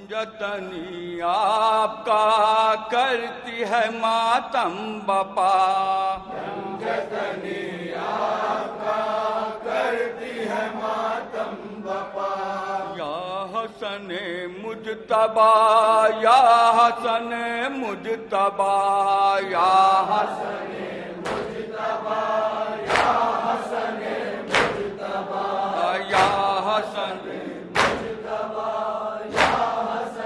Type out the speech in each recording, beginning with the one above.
پنجتنی آپ کا کرتی ہے ماتم بپا، پنجتنی آپ کا کرتی ہے ماتم بپا، یا حسن مجتبی یا حسن مجتبی یا حسن مجتبی یا حسن مجتبی، یا حسن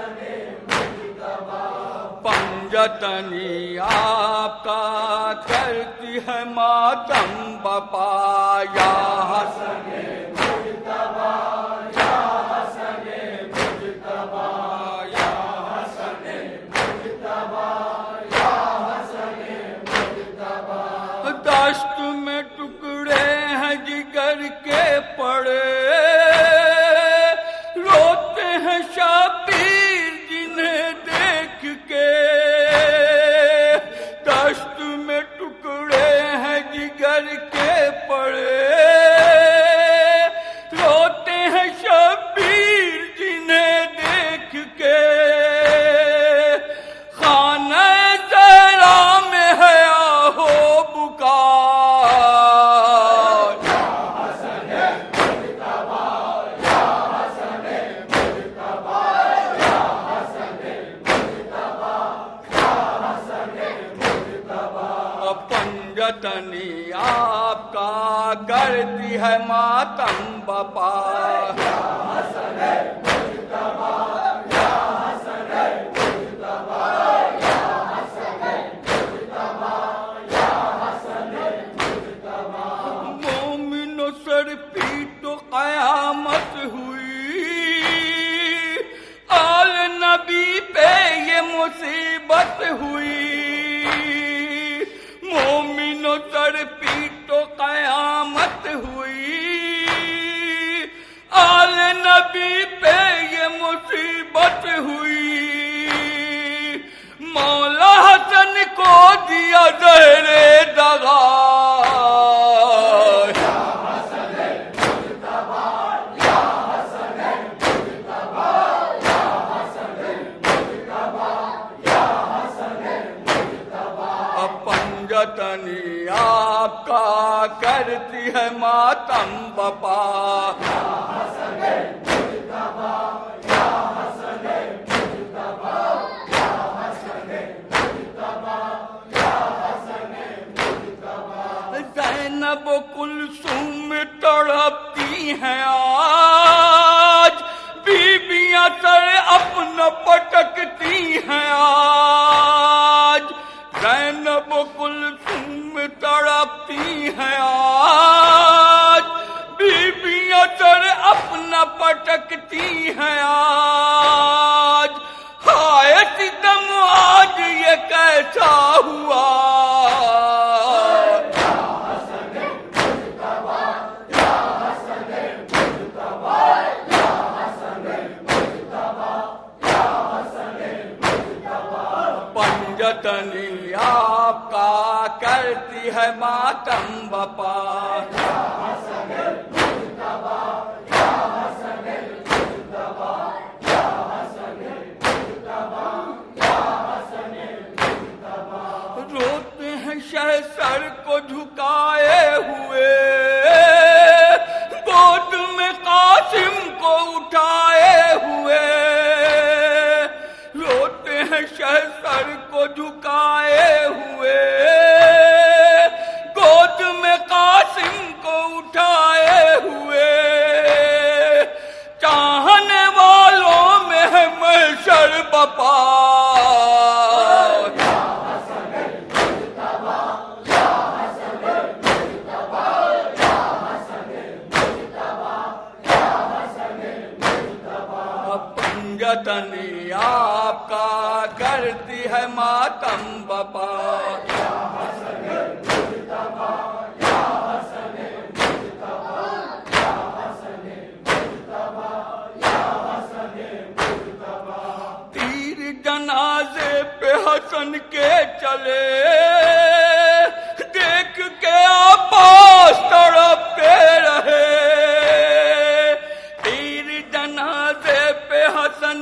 پنجتنی آپ کا کرتی ہے ماتم بپا، یا حسن مجتبی یا حسن مجتبی، یا حسن مجتبی یا حسن مجتبی، دشت میں ٹکڑے ہیں جگر کے پڑے، روتے ہیں شبیر جنہیں دیکھ کے، دشت میں ٹکڑے ہیں جگر کے پڑے، روتے ہیں شبیر جنہیں دیکھ کے، خانہ زہرا میں ہے آہو بکا، پنجتنی آپ کا کرتی ہے ماتم بپا، مومنو سر پیٹو قیامت ہوئی، آل نبی پہ یہ مصیبت ہوئی، مومنو سر پیٹو قیامت ہوئی، آل نبی پہ یہ مصیبت ہوئی، مولا حسن کو دیا زہر دغا، پنجتنی آپ کا کرتی ہے ماتم بپا، زینب و کلثوم تڑپتی ہیں آج، بیویاں سر اپنا پٹکتی ہیں آج، زینب و کلثوم تڑپتی ہیں آج، بیویاں سر اپنا پٹکتی ہیں آج، ہائے ستم آج یہ کیسا ہوا، پنجتنی آپ کا کرتی ہے ماتم بپا، روتے ہیں شہ سر کو جھکائے ہوئے، گود میں قاسم کو اٹھائے ہوئے، روتے ہیں شہ سر کو جھکائے ہوئے، گود میں قاسم کو اٹھائے ہوئے، چاہنے والوں میں ہے محشر بپا، پنجتنی آپ کا کرتی ہے ماتم بپا، تیر جنازے پہ حسن کے چلے، دیکھ کے عباس تڑپتے رہے، تیر جنازے پہ حسن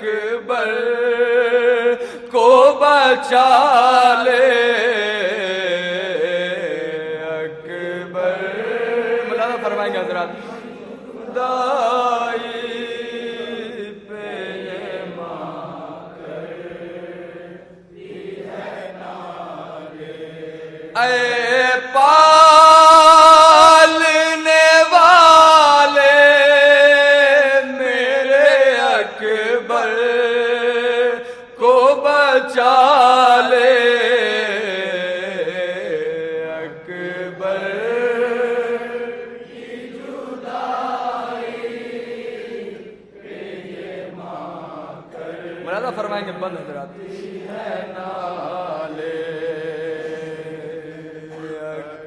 اکبر کو بچا لے اکبر مولانا فرمائیں گے حضرات دائی اے پالنے والے میرے اکبر کو بچا لے اکبر کی جدائی پہ یہ ماں مولانا فرمائیں گے بند حضرات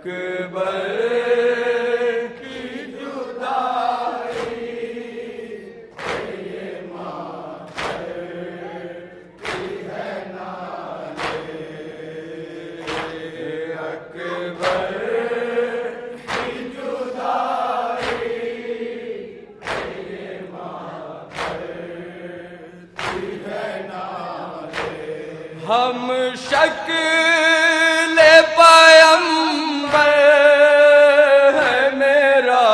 اکبر کی جدائی یہ ماتھتی ہے نالے اکبر کی جدائی یہ ماتھتی ہے نالے ہم شکل پیمبر ہے میرا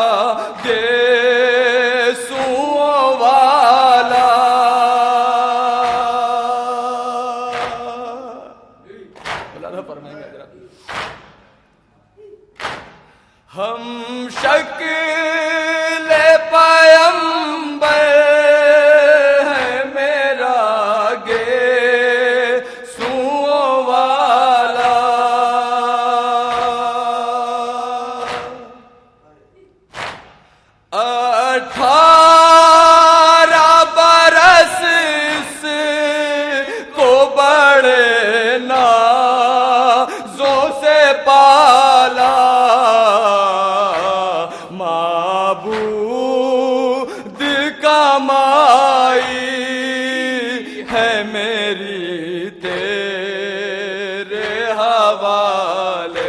گیسوؤں والا مولانا فرمائیں گے حضرات ہم شکل پیمبر ہے میرا گیسوؤں والا 18 برس اس کو بڑے نازوں سے پالا معبود کا مائی ہے میری تیرے حوالے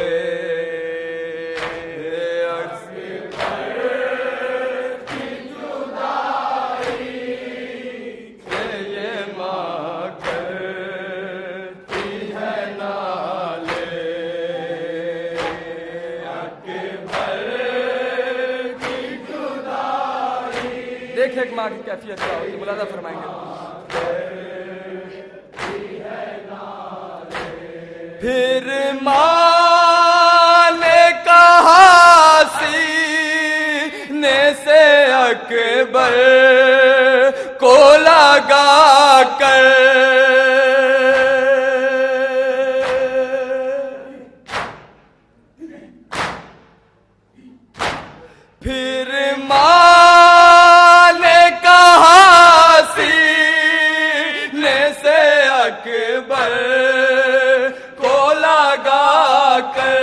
دیکھیں ایک ماں کی کیفیت کیا ہوتی ہے مولانا فرمائیں گے پھر ماں نے کہا سینے سے اکبر کو لگا کر پھر ماں نے کہا سینے سے اکبر کو لگا کر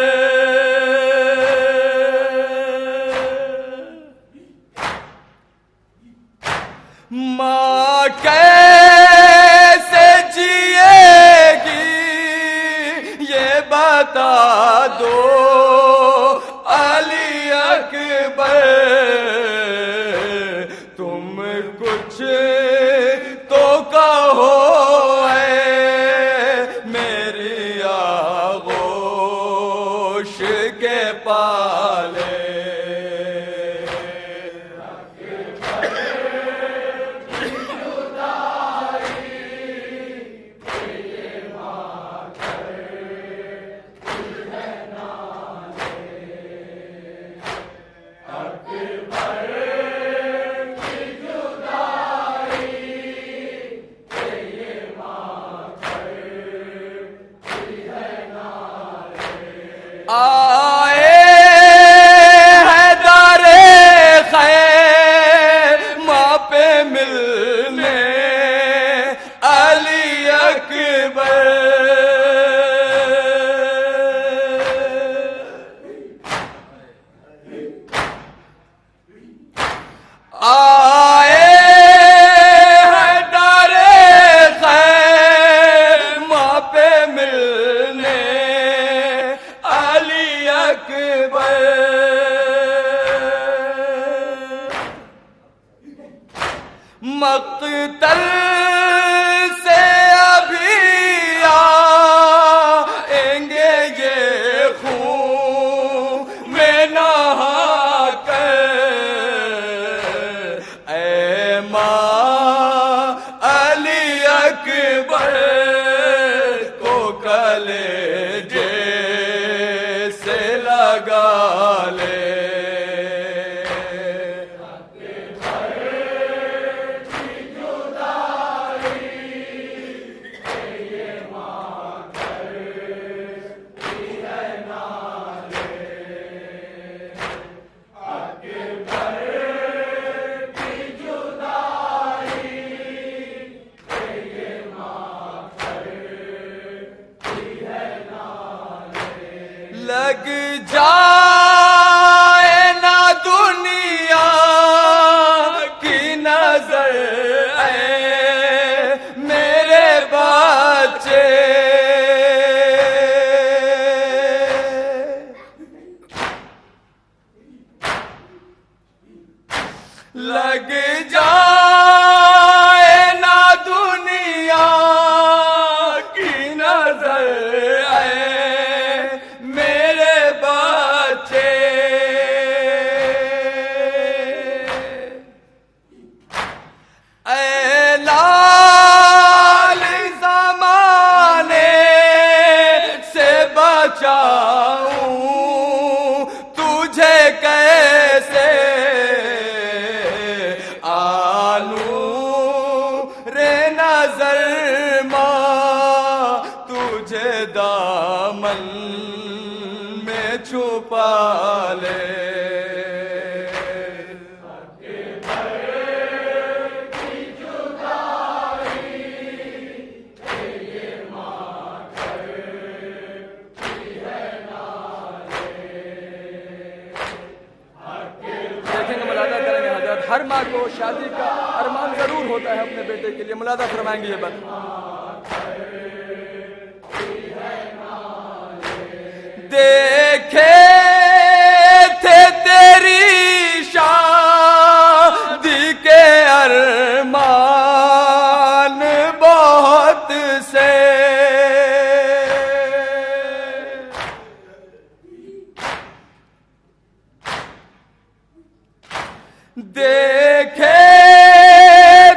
ماں کیسے جیے گی یہ بتا دو علی اکبر تم کچھ تو کہو اے میری آغوش کے پالے لگ جائے نہ دنیا کی نظر اے میرے بچے، لگ جائے نہ دنیا کی نظر اے میرے بچے، اے لال زمانے سے بچاؤں تجھے کیسے، نظر ماں تجھے دامن میں چھپا لے، دیکھیں گے ملاحظہ کریں گے حضرت، ہر ماں کو شادی کا ارمان ضرور ہوتا ہے اپنے بیٹے کے لیے، ملاحظہ فرمائیں گے یہ بات۔ دیکھے تھے تیری شادی کے ارمان بہت سے، دیکھے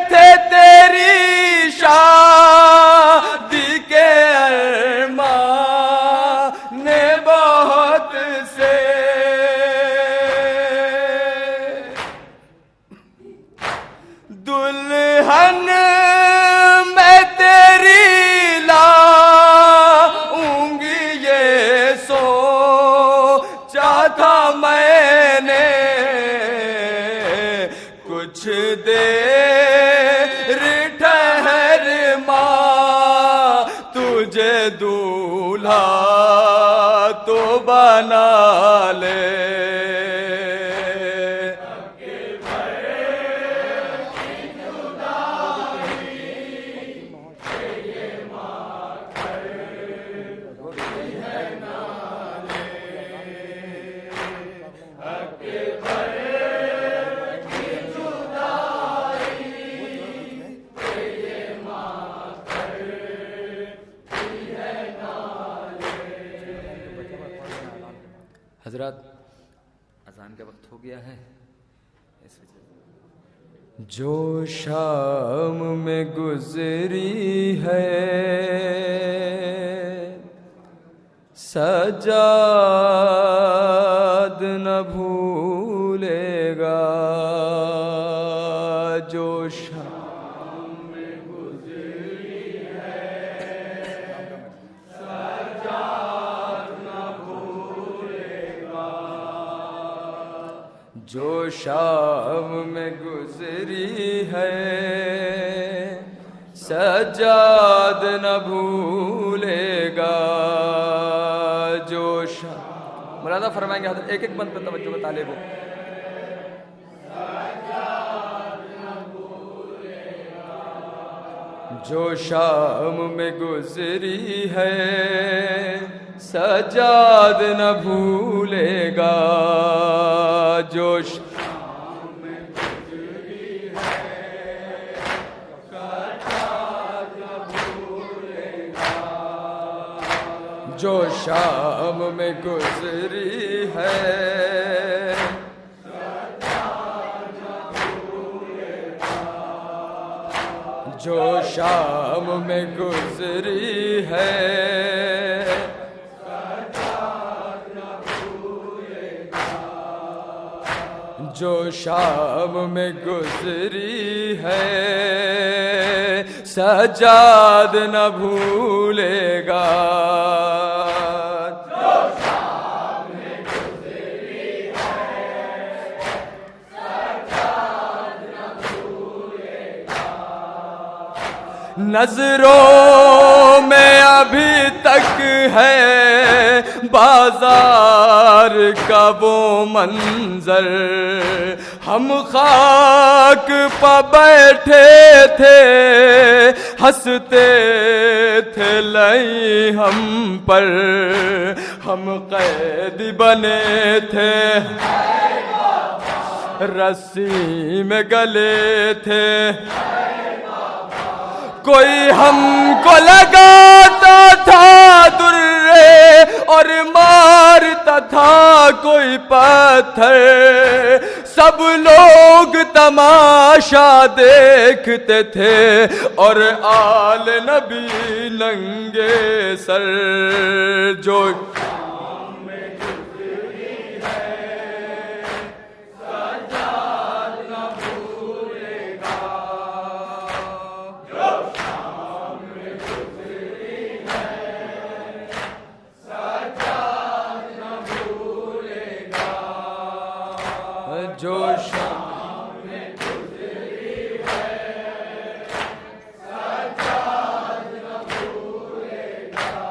تھے تیری شادی کے ارمان بہت سے، دلہن میں تیری لاؤں گی یہ سوچا تھا میں نے، کچھ دیر ٹھہر ماں تجھے دولہا تو بنا لے، حضرات اذان کا وقت ہو گیا ہے، اس وجہ جو شام میں گزری ہے سجاد نہ بھولے گا، جو شام میں گزری ہے سجاد نہ بھولے گا، جو شام میں گزری ہے سجاد نہ بھولے گا، جو شام، ملاحظہ فرمائیں گے حضرت، ایک ایک بند پہ توجہ بتا لے وہ، جو شام میں گزری ہے سجاد نہ بھولے گا، جو شام میں گزری ہے سجاد نہ بھولے گا، جو شام میں گزری ہے جو شام میں گزری ہے جو شام میں گزری ہے سجاد نہ بھولے گا، نظروں میں ابھی تک ہے بازار کا وہ منظر، ہم خاک پہ بیٹھے تھے ہنستے تھے لئی ہم پر، ہم قیدی بنے تھے رسی میں گلے تھے، کوئی ہم کو لگاتا تھا درے اور مارتا تھا کوئی پتھر، سب لوگ تماشا دیکھتے تھے اور آل نبی ننگے سر، جو جو شام میں گزری ہے سجاد نہ بھولے گا،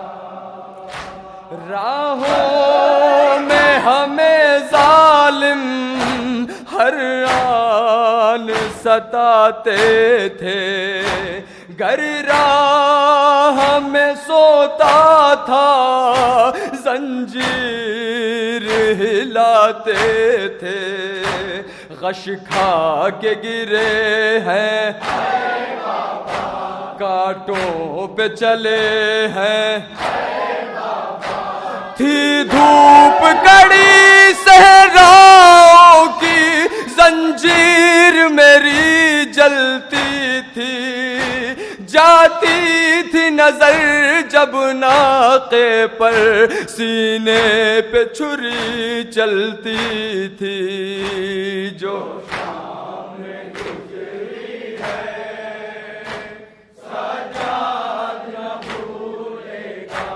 راہوں میں ہمیں ظالم ہر آن ستاتے تھے، گر راہ میں سوتا تھا زنجیر ہلاتے تھے، غش کھا کے گرے ہیں کانٹوں پہ چلے ہیں، تھی دھوپ کڑی صحراؤں کی زنجیر میری جلتی تھی، جاتی تھی نظر جب ناقے پر سینے پہ چھری چلتی تھی، جو شام میں گزری ہے سجاد نہ بھولے گا،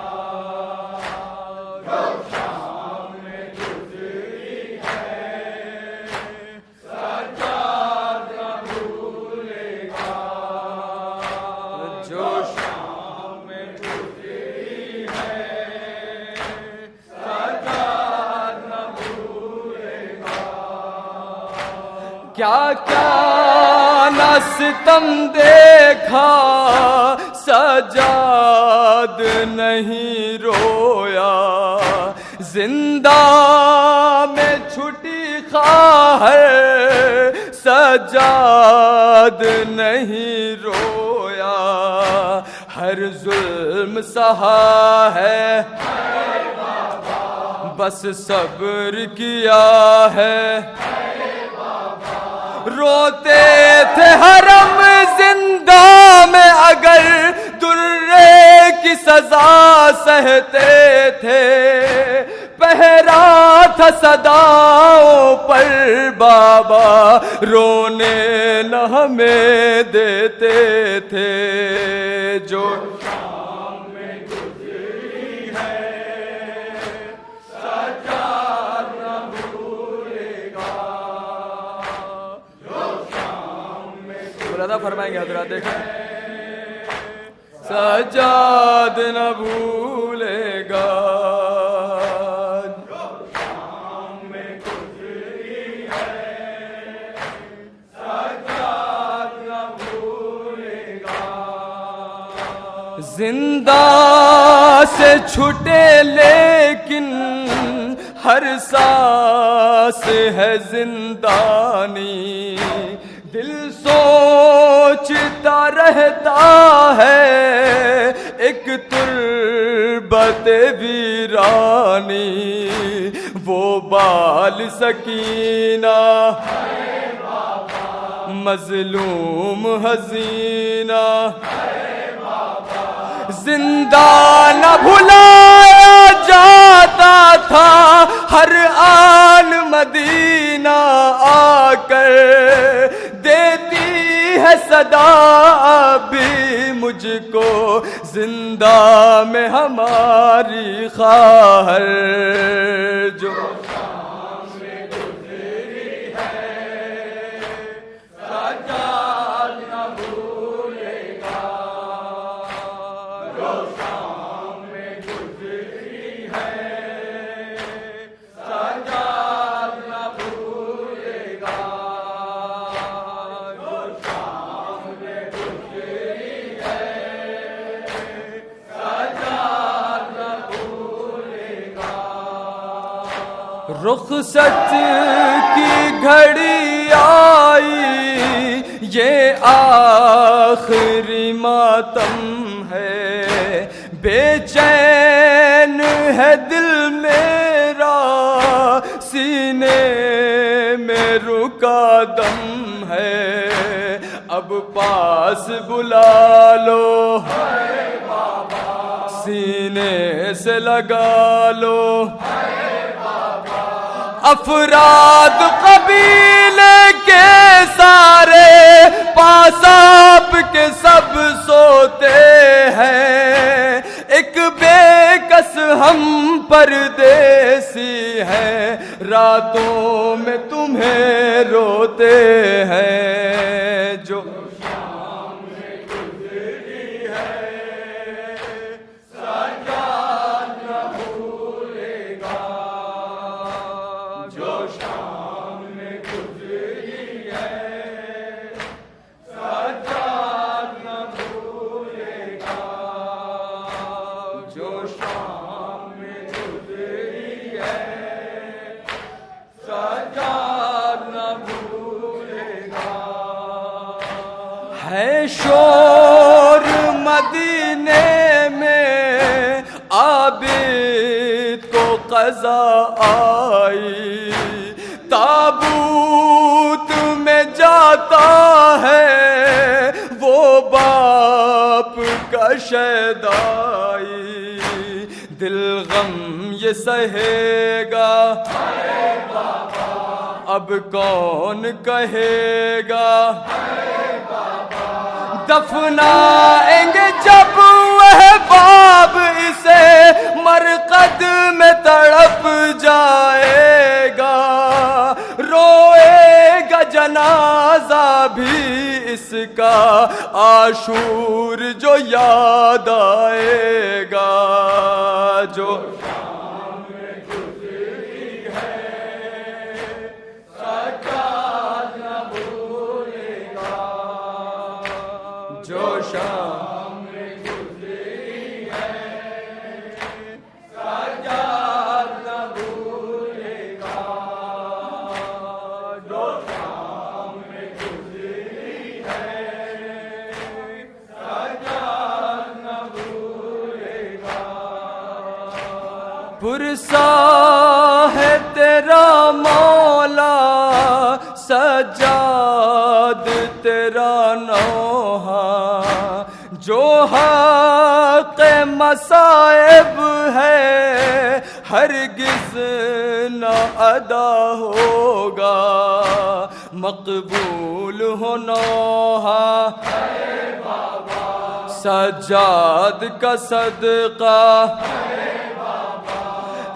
جو شام میں گزری ہے سجاد نہ بھولے گا، جو شام میں گزری ہے سجاد نہ بھولے گا، کیا کیا نہ ستم دیکھا سجاد نہیں رویا، زندہ میں چھٹی خواہر سجاد نہیں رویا، ہر ظلم سہا ہے بس صبر کیا ہے، روتے تھے حرم زندہ میں اگر درے کی سزا سہتے تھے، پہرا تھا صداؤں پر بابا رونے نہ ہمیں دیتے تھے، جو شام میں گزری ہے سجاد نہ بھولے گا، جو شام میں ملاحظہ فرمائیں گے حضرات، دیکھیں سجاد نہ بھولے گا، جو شام میں گزری ہے سجاد نہ بھولے گا، زندہ سے چھٹے لیکن ہر سانس ہے زندانی، دل سوچتا رہتا ہے ایک تربت ویرانی، وہ بال سکینہ مظلوم حزینہ، زندہ نہ بھلایا جاتا تھا ہر آن مدینہ آ کر، دیتی ہے صدا بھی مجھ کو زندہ میں ہماری خواہر، جو شام میں گزری ہے سجاد نہ بھولے گا، رخصت کی گھڑی آئی، یہ آخری ماتم ہے، بے چین ہے دل میرا، سینے میں رکا دم ہے، اب پاس بلا لو، سینے سے لگا لو، افراد قبیلے کے سارے پاس آپ کے سب سوتے ہیں، ایک بے کس ہم پردیسی ہیں، راتوں میں تمہیں روتے ہیں، جو ہے شور مدینے میں، عابد کو قضا آئی، تابوت میں جاتا ہے وہ باپ کا شیدائی، دل غم یہ سہے گا اب کون کہے گا، دفنائیں گے جب وہ باب اسے، مرقد میں تڑپ جائے گا، روئے گا جنازہ بھی اس کا، عاشور جو یاد آئے گا، جو جو شام میں گزری ہے سجاد نہ بھولے گا، جو شام میں گزری ہے سجاد نہ بھولے گا، پرسا ہے تیرا مولا سجاد تیرا نوحہ، جو حق مصائب ہے ہرگز نہ ادا ہوگا، مقبول ہو نوحہ سجاد کا صدقہ،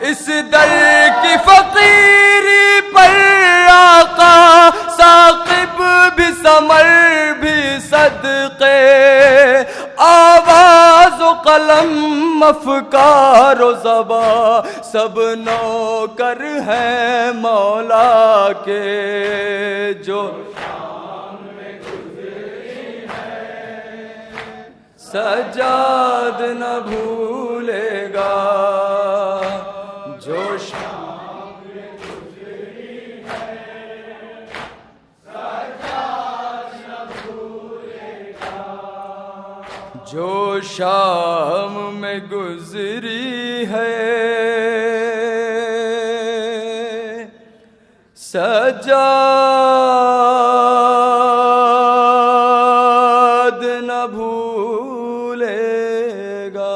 اس در کی فقیری پر آقا ثاقب بھی ثمر بھی صدقے، آواز و قلم افکار و زباں سب نوکر ہیں مولا کے، جو سجاد نہ بھولے گا، جو شام میں گزری ہے سجاد نہ بھولے گا، جو شام میں گزری ہے سجاد نہ بھولے گا۔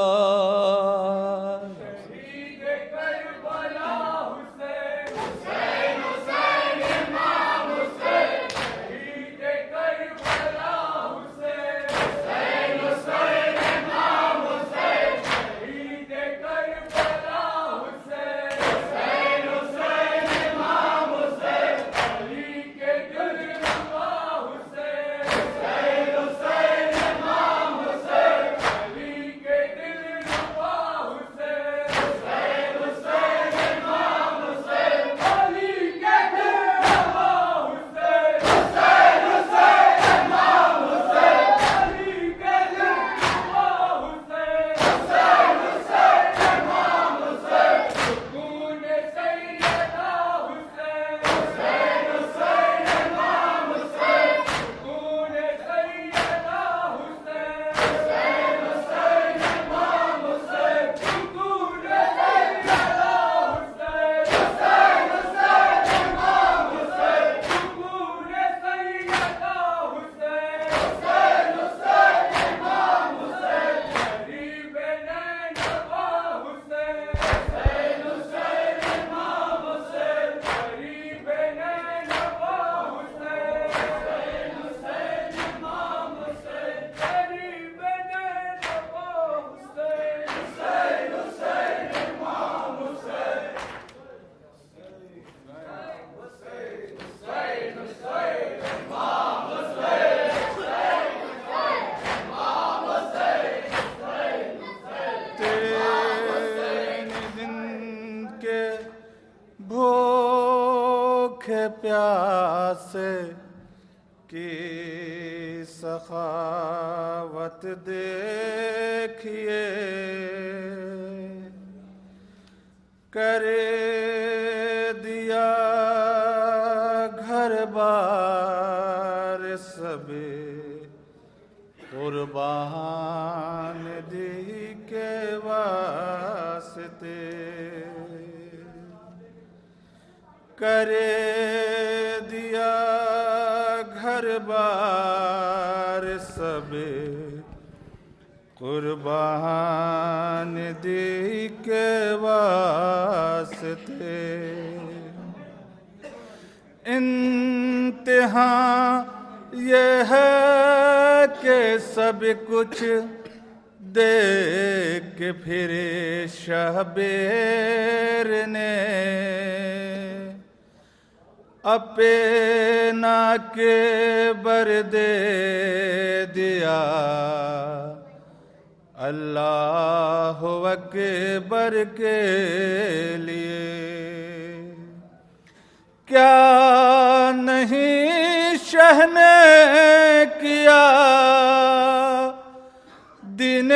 کے پیاسے کی سخاوت دیکھیے، کر دیا گھر بار سب قربان دی کے واسطے، کر دیا گھر بار سب قربان دی کے واسطے، امتحان یہ ہے کہ سب کچھ دیکھ کے پھر شہبیر نے اپنا کے بر دے دیا، اللہ اکبر کے لیے۔ کیا نہیں شہ نے کیا دین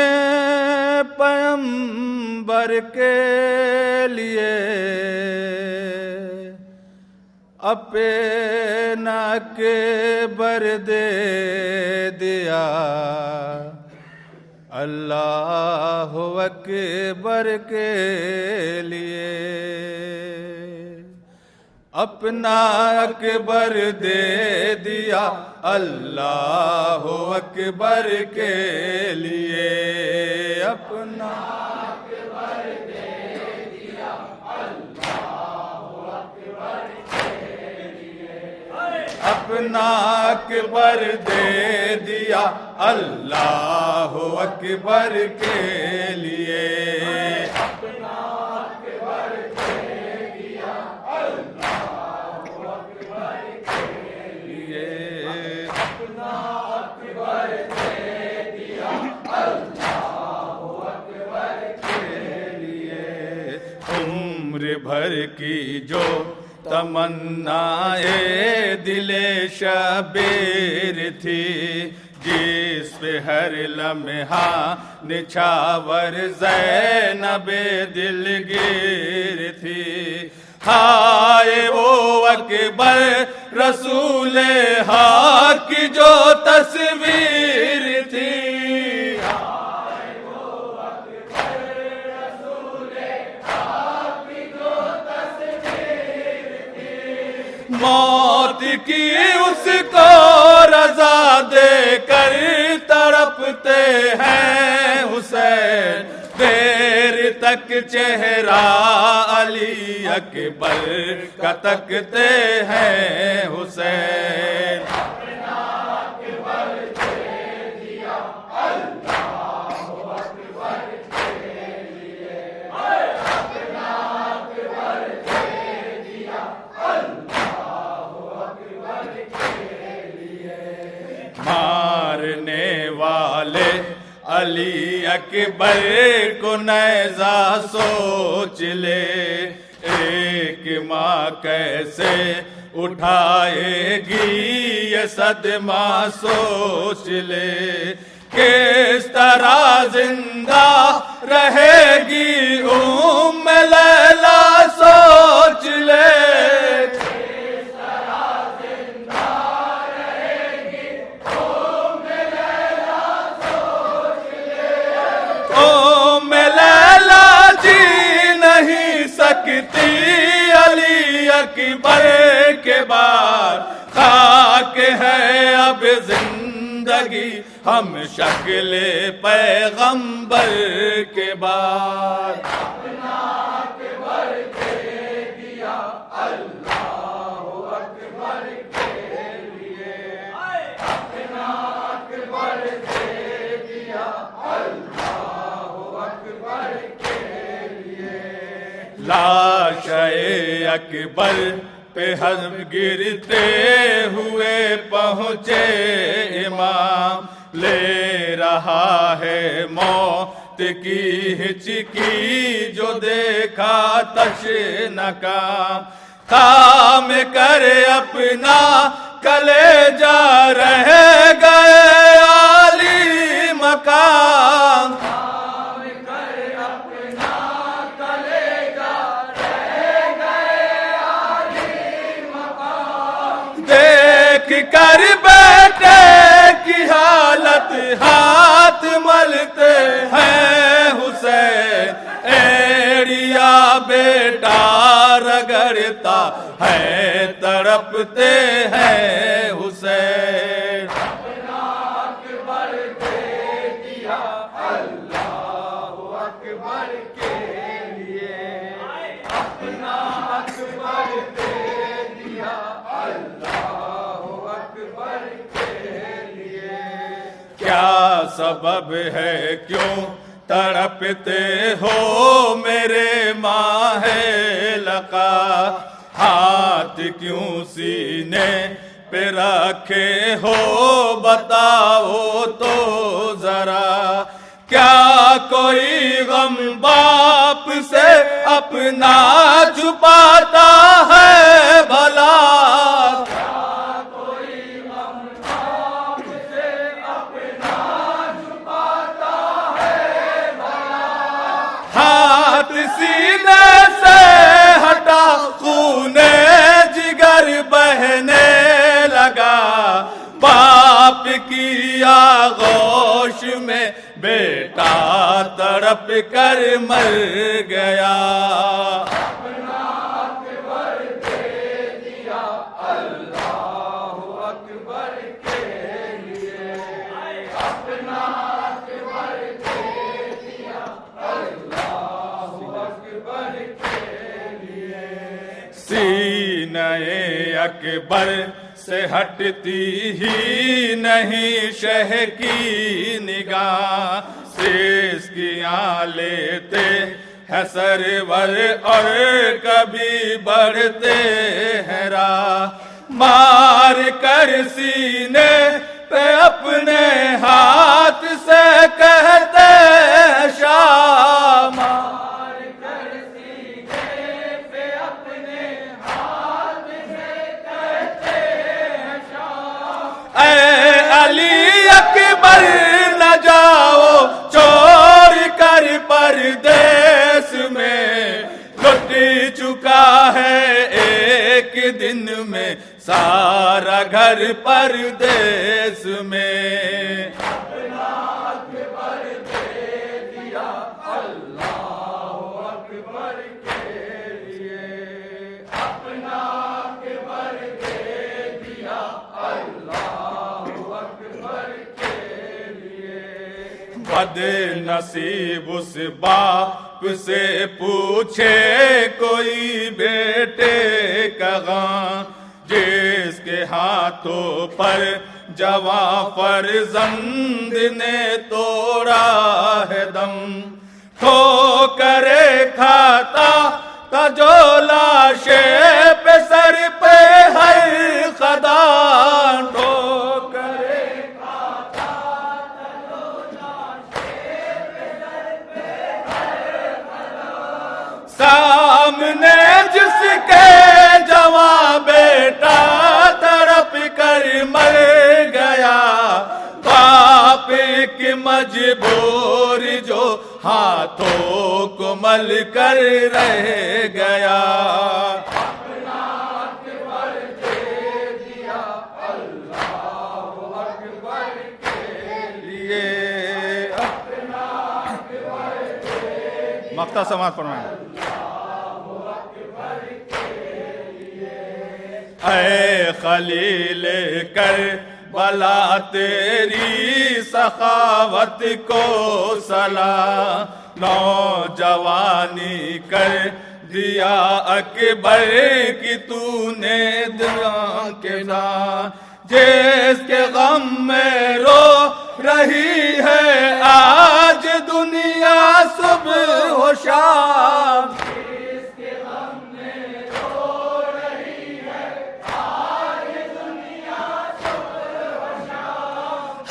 پیغمبر کے لیے، اپنا کے بر دے دیا، اللہ اکبر کے لیے۔ اپنا اکبر دے دیا اللہ اکبر کے لیے، اپنا اکبر دے دیا اللہ اکبر کے لیے، اپنا اکبر دے دیا اللہ اکبر کے لیے، اپنا اکبر دے دیا اللہ اکبر کے لیے، اپنا اکبر دے دیا اللہ اکبر کے لیے۔ عمر بھر کی جو تمنائے دل شبیر تھی، جس پہ ہر لمحہ نچھاور زینب دلگیر تھی، ہائے وہ اکبر رسول حق کی جو تصویر تھی، ہائے وہ اکبر رسول حق کی جو تصویر تھی، موت کی اس کو رضا دے کر تڑپتے ہیں حسین، دیر تک چہرہ علی اکبر کا تکتے ہیں حسین، اپنا اکبر دے دیا اللہ اکبر کے لیے، اپنا اکبر دے دیا اللہ اکبر کے لیے۔ مارنے والے علی اکبر کو نیزہ سوچ لے، ایک ماں کیسے اٹھائے گی یہ صدمہ سوچ لے، کس طرح زندہ رہے گی ام لیلا سوچ لے، سکتی علی اکبر کے بعد، خاک ہے اب زندگی ہم شکل پیغمبر کے بعد، اپنا اکبر دے دیا اللہ اکبر کے لیے، اپنا اکبر دے دیا اللہ اکبر کے لیے۔ لاش اکبر پہ ہم گرتے ہوئے پہنچے امام، لے رہا ہے موت کی ہچکی جو دیکھا تشنکام، خام کر اپنا کلیجہ رہ گئے عالی مقام. دیکھ کر بیٹے کی حالت ہاتھ ملتے ہیں حسین. ایڑیا بیٹا رگڑتا ہے تڑپتے ہیں حسین. کیا سبب ہے کیوں تڑپتے ہو میرے ماہ لقا؟ ہاتھ کیوں سینے پہ رکھے ہو بتاؤ تو ذرا. کیا کوئی غم باپ سے اپنا چھپاتا ہے بھلا؟ ہاتھ سینے سے ہٹا خون جگر بہنے لگا. باپ کی آغوش میں بیٹا تڑپ کر مر گیا. سینہ اکبر سے ہٹتی ہی نہیں شہ کی نگاہ. سیسکیاں لیتے ہے سرور اور کبھی بڑھتے ہیں راہ. مار کر سینے پہ اپنے ہاتھ سے کہتے ہیں شام. اے علی اکبر نہ جاؤ چور کر پردیس میں. لٹ چکا ہے ایک دن میں سارا گھر پردیس میں. بد نصیب اس باپ سے پوچھے کوئی بیٹے کا غم، جس کے ہاتھوں پر جواں فرزند نے توڑا ہے دم. ٹھوکریں کھاتا تھا جو لاشیں پہ سر پہ ہر خدان. سامنے جس کے جواں بیٹا تڑپ کر مر گیا، باپ کی مجبور جو ہاتھوں کو مل کر رہ گیا. مقطع سماعت فرمائیں. اے خلیل کربلا تیری سخاوت کو سلام، نوجوانی کر دیا اکبر کی تو نے دلوں کے نام. جس کے غم میں رو رہی ہے آج دنیا صبح و شام.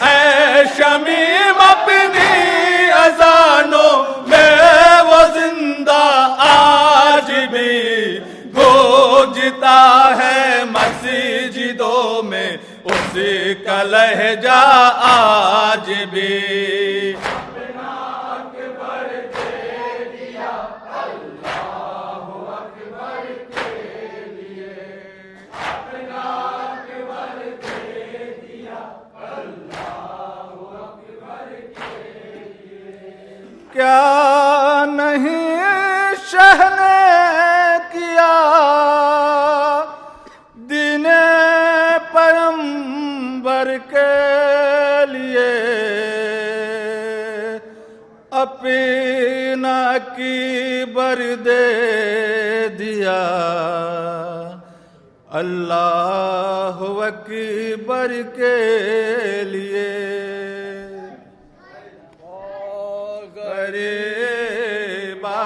ہے شمیم اپنی اذانوں میں وہ زندہ آج بھی، گوج لہجہ آج بھی کیا نہیں شہ نے کیا دین پیغمبر کے لیے اپنا کبر دے دیا اللہ اکبر کے لیے غریبا